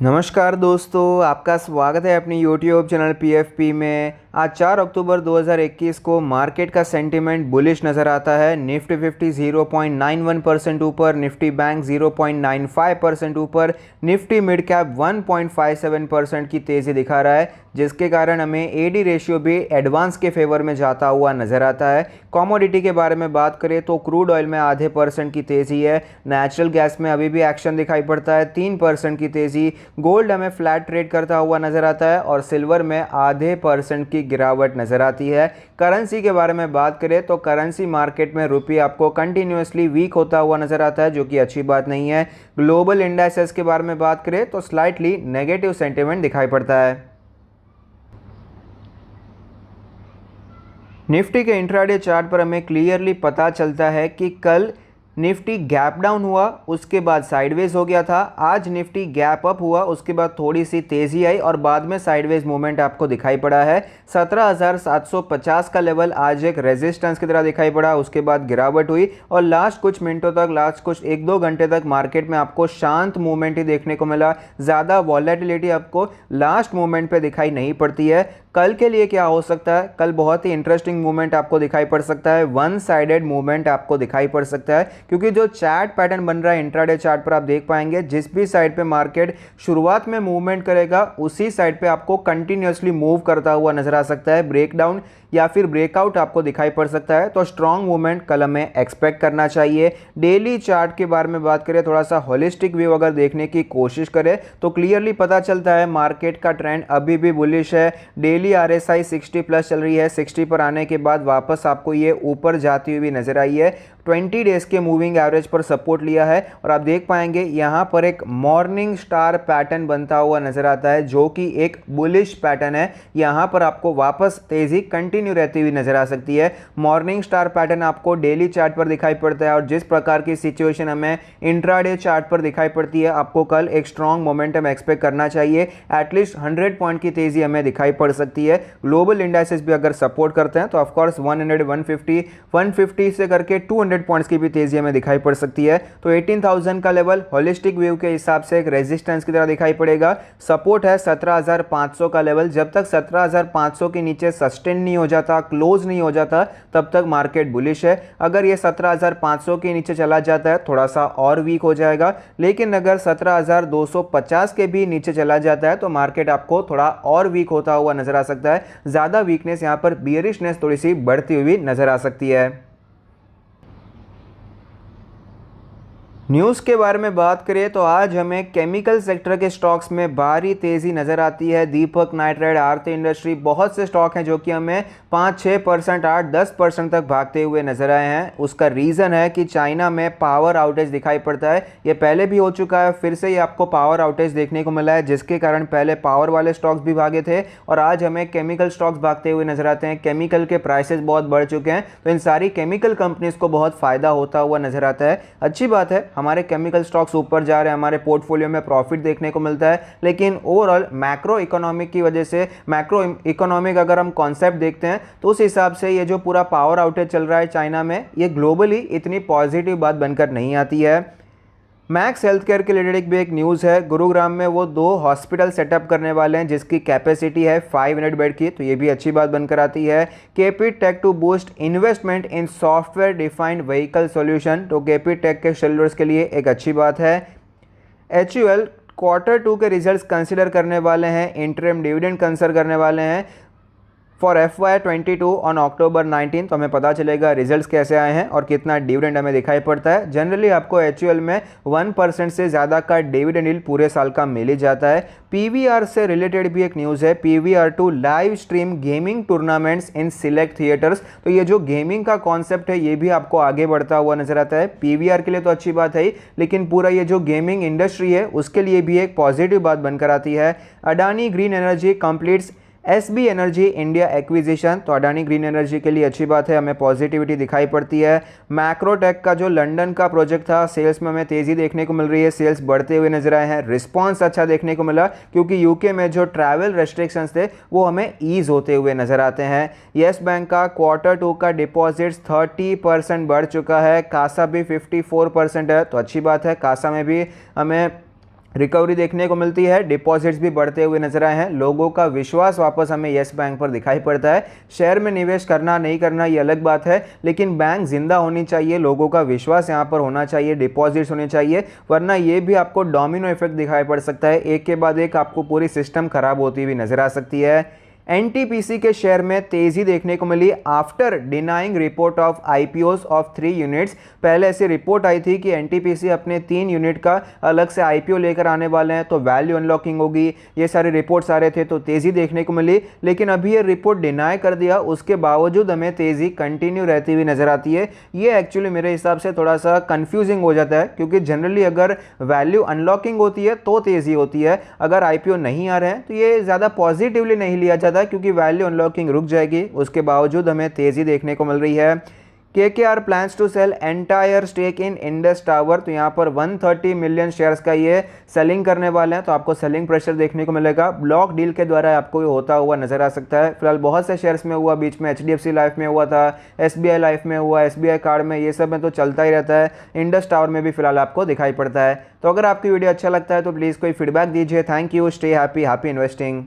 नमस्कार दोस्तों, आपका स्वागत है अपनी यूट्यूब चैनल पीएफपी में। आज 4 अक्टूबर 2021 को मार्केट का सेंटीमेंट बुलिश नज़र आता है। निफ्टी 50 0.91% ऊपर, निफ्टी बैंक 0.95% ऊपर, निफ्टी मिड कैप 1.57% की तेज़ी दिखा रहा है, जिसके कारण हमें एडी रेशियो भी एडवांस के फेवर में जाता हुआ नज़र आता है। कमोडिटी के बारे में बात करें तो क्रूड ऑयल में आधे % की तेज़ी है, नेचुरल गैस में अभी भी एक्शन दिखाई पड़ता है 3% की तेज़ी, गोल्ड हमें फ्लैट ट्रेड करता हुआ नज़र आता है और सिल्वर में आधे % की गिरावट नज़र आती है। करेंसी के बारे में बात करें तो करेंसी मार्केट में रुपये आपको कंटिन्यूसली वीक होता हुआ नज़र आता है, जो कि अच्छी बात नहीं है। ग्लोबल इंडेक्सेस के बारे में बात करें तो स्लाइटली नेगेटिव सेंटीमेंट दिखाई पड़ता है। निफ्टी के इंट्राडे चार्ट पर हमें क्लियरली पता चलता है कि कल निफ्टी गैप डाउन हुआ, उसके बाद साइडवेज हो गया था। आज निफ्टी गैप अप हुआ, उसके बाद थोड़ी सी तेज़ी आई और बाद में साइडवेज मूवमेंट आपको दिखाई पड़ा है। 17,750 का लेवल आज एक रेजिस्टेंस की तरह दिखाई पड़ा, उसके बाद गिरावट हुई और लास्ट कुछ मिनटों तक, लास्ट कुछ 1-2 घंटे तक मार्केट में आपको शांत मूवमेंट ही देखने को मिला। ज़्यादा वॉलेटिलिटी आपको लास्ट मूवमेंट पे दिखाई नहीं पड़ती है। कल के लिए क्या हो सकता है? कल बहुत ही इंटरेस्टिंग मूवमेंट आपको दिखाई पड़ सकता है, वन साइडेड मूवमेंट आपको दिखाई पड़ सकता है, क्योंकि जो चार्ट पैटर्न बन रहा है इंट्राडे चार्ट पर आप देख पाएंगे, जिस भी साइड पे मार्केट शुरुआत में मूवमेंट करेगा उसी साइड पे आपको कंटिन्यूअसली मूव करता हुआ नजर आ सकता है। ब्रेकडाउन या फिर ब्रेकआउट आपको दिखाई पड़ सकता है, तो स्ट्रॉन्ग मूवमेंट कल हमें एक्सपेक्ट करना चाहिए। डेली चार्ट के बारे में बात करें, थोड़ा सा होलिस्टिक व्यू अगर देखने की कोशिश करें तो क्लियरली पता चलता है मार्केट का ट्रेंड अभी भी बुलिश है। डेली आरएसआई 60 प्लस चल रही है, 60 पर आने के बाद वापस आपको ये ऊपर जाती हुई नजर आई है। 20 डेज के मूविंग एवरेज पर सपोर्ट लिया है और आप देख पाएंगे यहाँ पर एक मॉर्निंग स्टार पैटर्न बनता हुआ नजर आता है, जो कि एक बुलिश पैटर्न है। यहाँ पर आपको वापस तेजी कंटिन्यू रहती हुई नजर आ सकती है। मॉर्निंग स्टार पैटर्न आपको डेली चार्ट पर दिखाई पड़ता है और जिस प्रकार की सिचुएशन हमें इंट्राडे चार्ट पर दिखाई पड़ती है, आपको कल एक स्ट्रॉन्ग मोमेंटम एक्सपेक्ट करना चाहिए। एटलीस्ट 100 पॉइंट की तेजी हमें दिखाई पड़ सकती है। ग्लोबल इंडेक्सेस भी अगर सपोर्ट करते हैं तो ऑफकोर्स 100, 150 से करके 200 पॉइंट्स की भी तेजी हमें दिखाई पड़ सकती है। तो 18,000 का लेवल होलिस्टिक व्यू के हिसाब से एक रेजिस्टेंस की तरह दिखाई पड़ेगा। सपोर्ट है 17,500 का लेवल। जब तक 17,500 के नीचे सस्टेन नहीं हो जाता, क्लोज नहीं हो जाता, तब तक मार्केट बुलिश है। अगर ये 17,500 के नीचे चला जाता है थोड़ा सा और वीक हो जाएगा, लेकिन अगर 17,250 के भी नीचे चला जाता है तो मार्केट आपको थोड़ा और वीक होता हुआ नजर आ सकता है। ज्यादा वीकनेस यहां पर बियरिशनेस थोड़ी सी बढ़ती हुई नजर आ सकती है। न्यूज़ के बारे में बात करें तो आज हमें केमिकल सेक्टर के स्टॉक्स में भारी तेज़ी नज़र आती है। दीपक नाइट्राइट, आरती इंडस्ट्री, बहुत से स्टॉक हैं जो कि हमें 5-6%, 8-10% तक भागते हुए नजर आए हैं। उसका रीज़न है कि चाइना में पावर आउटेज दिखाई पड़ता है। ये पहले भी हो चुका है, फिर से ये आपको पावर आउटेज देखने को मिला है, जिसके कारण पहले पावर वाले स्टॉक्स भी भागे थे और आज हमें केमिकल स्टॉक्स भागते हुए नजर आते हैं। केमिकल के प्राइसेस बहुत बढ़ चुके हैं, तो इन सारी केमिकल कंपनीज को बहुत फ़ायदा होता हुआ नजर आता है। अच्छी बात है, हमारे केमिकल स्टॉक्स ऊपर जा रहे हैं, हमारे पोर्टफोलियो में प्रॉफिट देखने को मिलता है। लेकिन ओवरऑल मैक्रो इकोनॉमिक की वजह से, मैक्रो इकोनॉमिक अगर हम कॉन्सेप्ट देखते हैं तो उस हिसाब से ये जो पूरा पावर आउटेज चल रहा है चाइना में, ये ग्लोबली इतनी पॉजिटिव बात बनकर नहीं आती है। मैक्स हेल्थ केयर के रिलेटेड भी एक न्यूज़ है। गुरुग्राम में वो 2 हॉस्पिटल सेटअप करने वाले हैं, जिसकी कैपेसिटी है 500 बेड की, तो ये भी अच्छी बात बनकर आती है। KP tech to boost investment in software defined vehicle solution, तो केपी टेक के शेयरहोल्डर्स के लिए एक अच्छी बात है। एचयूएल Q2 के रिजल्ट्स कंसिडर करने वाले हैं, इंटरिम डिविडेंड कंसिडर करने वाले हैं फॉर FY22 ऑन October 19, तो हमें पता चलेगा रिजल्ट्स कैसे आए हैं और कितना डिविडेंड हमें दिखाई पड़ता है। जनरली आपको एचयूएल में 1% से ज़्यादा का डिविडेंड यील्ड पूरे साल का मिल ही जाता है। पीवीआर से रिलेटेड भी एक न्यूज़ है, PVR2 live stream gaming tournaments in select theatres, तो ये जो गेमिंग का कॉन्सेप्ट है ये भी आपको आगे बढ़ता हुआ नजर आता है। पीवीआर के लिए तो अच्छी बात है ही, लेकिन पूरा ये जो गेमिंग इंडस्ट्री है उसके लिए भी एक पॉजिटिव बात बनकर आती है। Adani green energy completes SB energy India acquisition, तो अडानी ग्रीन एनर्जी के लिए अच्छी बात है, हमें पॉजिटिविटी दिखाई पड़ती है। मैक्रोटेक का जो लंदन का प्रोजेक्ट था, सेल्स में हमें तेज़ी देखने को मिल रही है, सेल्स बढ़ते हुए नजर आए हैं। रिस्पांस अच्छा देखने को मिला क्योंकि यूके में जो ट्रैवल रेस्ट्रिक्शंस थे वो हमें ईज होते हुए नजर आते हैं। येस बैंक का Q2 का डिपॉजिट्स 30% बढ़ चुका है, कासा भी 54% है, तो अच्छी बात है, कासा में भी हमें रिकवरी देखने को मिलती है, डिपॉजिट्स भी बढ़ते हुए नजर आए हैं, लोगों का विश्वास वापस हमें येस बैंक पर दिखाई पड़ता है। शेयर में निवेश करना नहीं करना ये अलग बात है, लेकिन बैंक जिंदा होनी चाहिए, लोगों का विश्वास यहाँ पर होना चाहिए, डिपॉजिट्स होने चाहिए, वरना ये भी आपको डोमिनो इफेक्ट दिखाई पड़ सकता है, एक के बाद एक आपको पूरी सिस्टम खराब होती हुई नजर आ सकती है। एनटीपीसी के शेयर में तेजी देखने को मिली after denying report of IPOs of 3 units. पहले ऐसी रिपोर्ट आई थी कि एनटीपीसी अपने 3 यूनिट का अलग से आईपीओ लेकर आने वाले हैं तो वैल्यू अनलॉकिंग होगी, ये सारे रिपोर्ट्स आ रहे थे तो तेजी देखने को मिली, लेकिन अभी ये रिपोर्ट डिनाई कर दिया, उसके बावजूद हमें तेजी कंटिन्यू रहती हुई नजर आती है। ये एक्चुअली मेरे हिसाब से थोड़ा सा कंफ्यूजिंग हो जाता है, क्योंकि जनरली अगर वैल्यू अनलॉकिंग होती है तो तेजी होती है, अगर आईपीओ नहीं आ रहे हैं तो ये ज़्यादा पॉजिटिवली नहीं लिया जाता, क्योंकि वैल्यू अनलॉकिंग रुक जाएगी, उसके बावजूद हमें तेजी देखने को मिल रही है। KKR plans to sell entire stake in Indus tower, तो यहाँ पर 130 मिलियन शेयर्स का ये सेलिंग करने वाले हैं, तो आपको सेलिंग प्रेशर देखने को मिलेगा, ब्लॉक डील के द्वारा आपको ये होता हुआ नजर आ सकता है। फिलहाल बहुत से शेयर्स में हुआ, बीच में HDFC लाइफ में हुआ था, SBI लाइफ में हुआ, SBI कार्ड में, ये सब में तो चलता ही रहता है, इंडस टावर में भी फिलहाल आपको दिखाई पड़ता है। तो अगर आपकी वीडियो अच्छा लगता है तो प्लीज़ कोई फीडबैक दीजिए। Thank you, stay happy, happy investing.